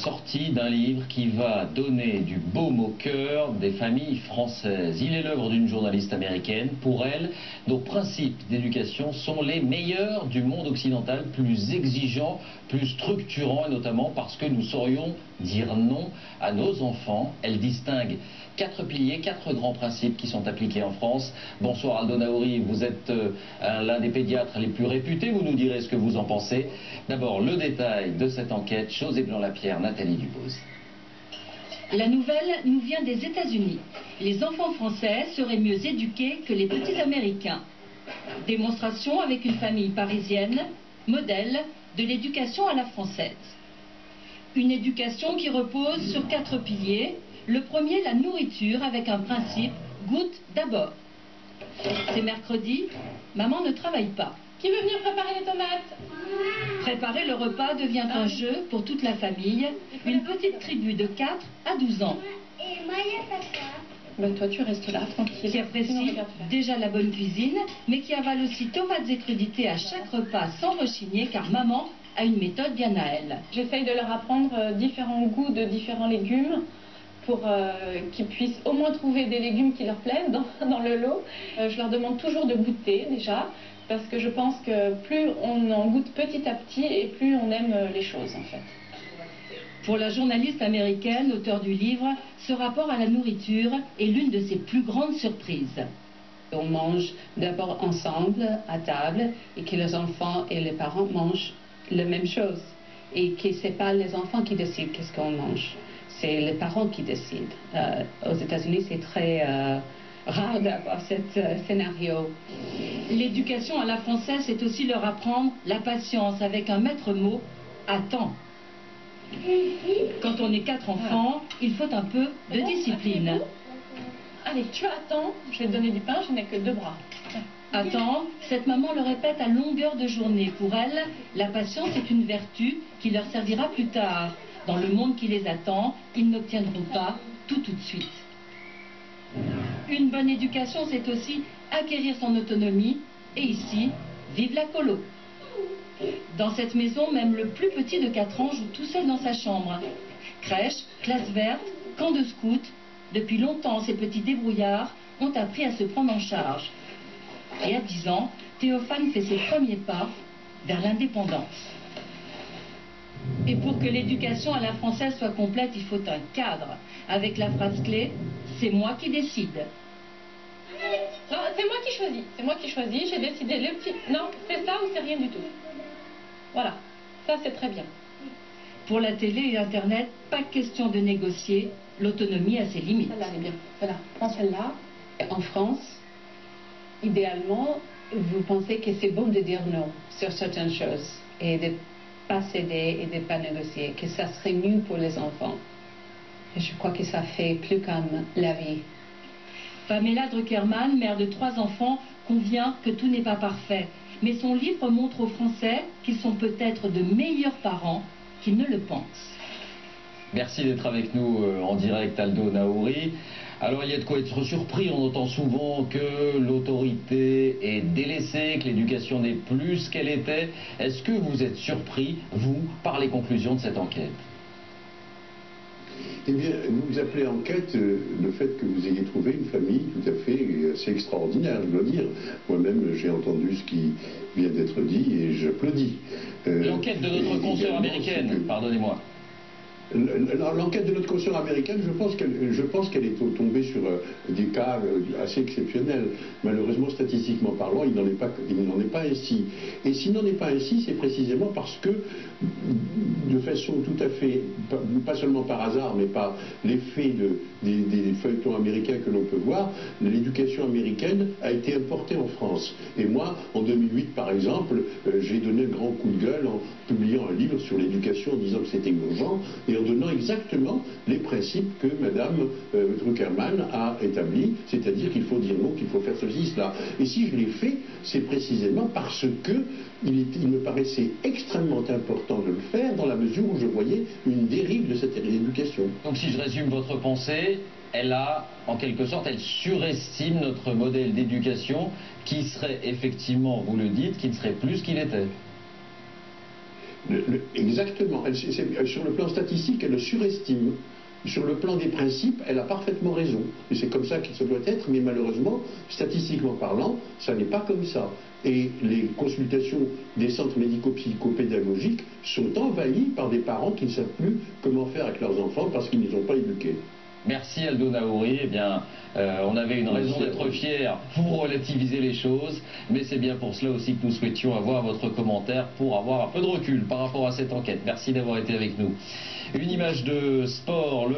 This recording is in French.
sortie d'un livre qui va donner du baume au cœur des familles françaises. Il est l'œuvre d'une journaliste américaine. Pour elle, nos principes d'éducation sont les meilleurs du monde occidental, plus exigeants, plus structurants, et notamment parce que nous saurions dire non à nos enfants. Elle distingue 4 piliers, 4 grands principes qui sont appliqués en France. Bonsoir Aldo Naouri, vous êtes l'un des pédiatres les plus réputés, vous nous direz ce que vous en pensez. D'abord, le détail de cette enquête, José Blanc-Lapierre, Nathalie Dubose. La nouvelle nous vient des États-Unis. Les enfants français seraient mieux éduqués que les petits Américains. Démonstration avec une famille parisienne, modèle de l'éducation à la française. Une éducation qui repose sur 4 piliers. Le premier, la nourriture, avec un principe, goûte d'abord. C'est mercredi, maman ne travaille pas. Qui veut venir préparer les tomates? Préparer le repas devient un jeu pour toute la famille, une petite tribu de 4 à 12 ans. Et moi, il y a pas ça. Ben toi, tu restes là, tranquille. Qui apprécie déjà la bonne cuisine, mais qui avale aussi tomates et crudités à chaque repas sans rechigner, car maman a une méthode bien à elle. J'essaye de leur apprendre différents goûts de différents légumes pour qu'ils puissent au moins trouver des légumes qui leur plaisent dans le lot. Je leur demande toujours de goûter déjà, parce que je pense que plus on en goûte petit à petit et plus on aime les choses en fait. Pour la journaliste américaine, auteure du livre, ce rapport à la nourriture est l'une de ses plus grandes surprises. On mange d'abord ensemble à table et que les enfants et les parents mangent la même chose. Et que ce n'est pas les enfants qui décident qu'est-ce qu'on mange, c'est les parents qui décident. Aux États-Unis, c'est très rare d'avoir ce scénario. L'éducation à la française, c'est aussi leur apprendre la patience avec un maître mot, attends. Quand on est 4 enfants, il faut un peu de discipline. Allez, tu attends, je vais te donner du pain, je n'ai que 2 bras. Attends, cette maman le répète à longueur de journée. Pour elle, la patience est une vertu qui leur servira plus tard. Dans le monde qui les attend, ils n'obtiendront pas tout de suite. Une bonne éducation, c'est aussi acquérir son autonomie. Et ici, vive la colo. Dans cette maison, même le plus petit de 4 ans joue tout seul dans sa chambre. Crèche, classe verte, camp de scout. Depuis longtemps, ces petits débrouillards ont appris à se prendre en charge. Et à 10 ans, Théophane fait ses premiers pas vers l'indépendance. Et pour que l'éducation à la française soit complète, il faut un cadre. Avec la phrase clé, c'est moi qui décide. Non, c'est moi qui choisis. C'est moi qui choisis. J'ai décidé le petit. Non, c'est ça ou c'est rien du tout. Voilà. Ça, c'est très bien. Pour la télé et Internet, pas question de négocier. L'autonomie a ses limites. Celle-là, elle est bien. Voilà. Prends celle-là. En France, idéalement, vous pensez que c'est bon de dire non sur certaines choses et de ne pas céder et de ne pas négocier, que ça serait mieux pour les enfants. Et je crois que ça fait plus comme la vie. Pamela Druckermann, mère de 3 enfants, convient que tout n'est pas parfait. Mais son livre montre aux Français qu'ils sont peut-être de meilleurs parents qu'ils ne le pensent. Merci d'être avec nous en direct, Aldo Naouri. Alors il y a de quoi être surpris, on entend souvent que l'autorité est délaissée, que l'éducation n'est plus ce qu'elle était. Est-ce que vous êtes surpris, vous, par les conclusions de cette enquête? Eh bien, vous appelez enquête le fait que vous ayez trouvé une famille tout à fait assez extraordinaire, je dois dire. Moi-même, j'ai entendu ce qui vient d'être dit et j'applaudis. L'enquête de notre consoeur américaine, pardonnez-moi. L'enquête de notre consoeur américaine, je pense qu'elle est tombée sur des cas assez exceptionnels. Malheureusement, statistiquement parlant, il n'en est pas ainsi. Et s'il n'en est pas ainsi, c'est précisément parce que, de façon tout à fait, pas seulement par hasard, mais par l'effet des feuilletons américains que l'on peut voir, l'éducation américaine a été importée en France. Et moi, en 2008, par exemple, j'ai donné un grand coup de gueule en publiant un livre sur l'éducation en disant que c'était urgent et en donnant exactement les principes que Madame Druckermann a établis, c'est-à-dire qu'il faut dire non, qu'il faut faire ceci, cela. Et si je l'ai fait, c'est précisément parce que il me paraissait extrêmement important de le faire dans la mesure où je voyais une dérive de cette éducation. Donc si je résume votre pensée, elle a, en quelque sorte, elle surestime notre modèle d'éducation qui serait effectivement, vous le dites, qui ne serait plus ce qu'il était. Exactement. Sur le plan statistique, elle le surestime. Sur le plan des principes, elle a parfaitement raison. Et c'est comme ça que ça doit être, mais malheureusement, statistiquement parlant, ça n'est pas comme ça. Et les consultations des centres médico-psychopédagogiques sont envahies par des parents qui ne savent plus comment faire avec leurs enfants parce qu'ils ne les ont pas éduqués. Merci Aldo Naouri. Eh bien, on avait une raison d'être fiers pour relativiser les choses, mais c'est bien pour cela aussi que nous souhaitions avoir votre commentaire pour avoir un peu de recul par rapport à cette enquête. Merci d'avoir été avec nous. Une image de sport, le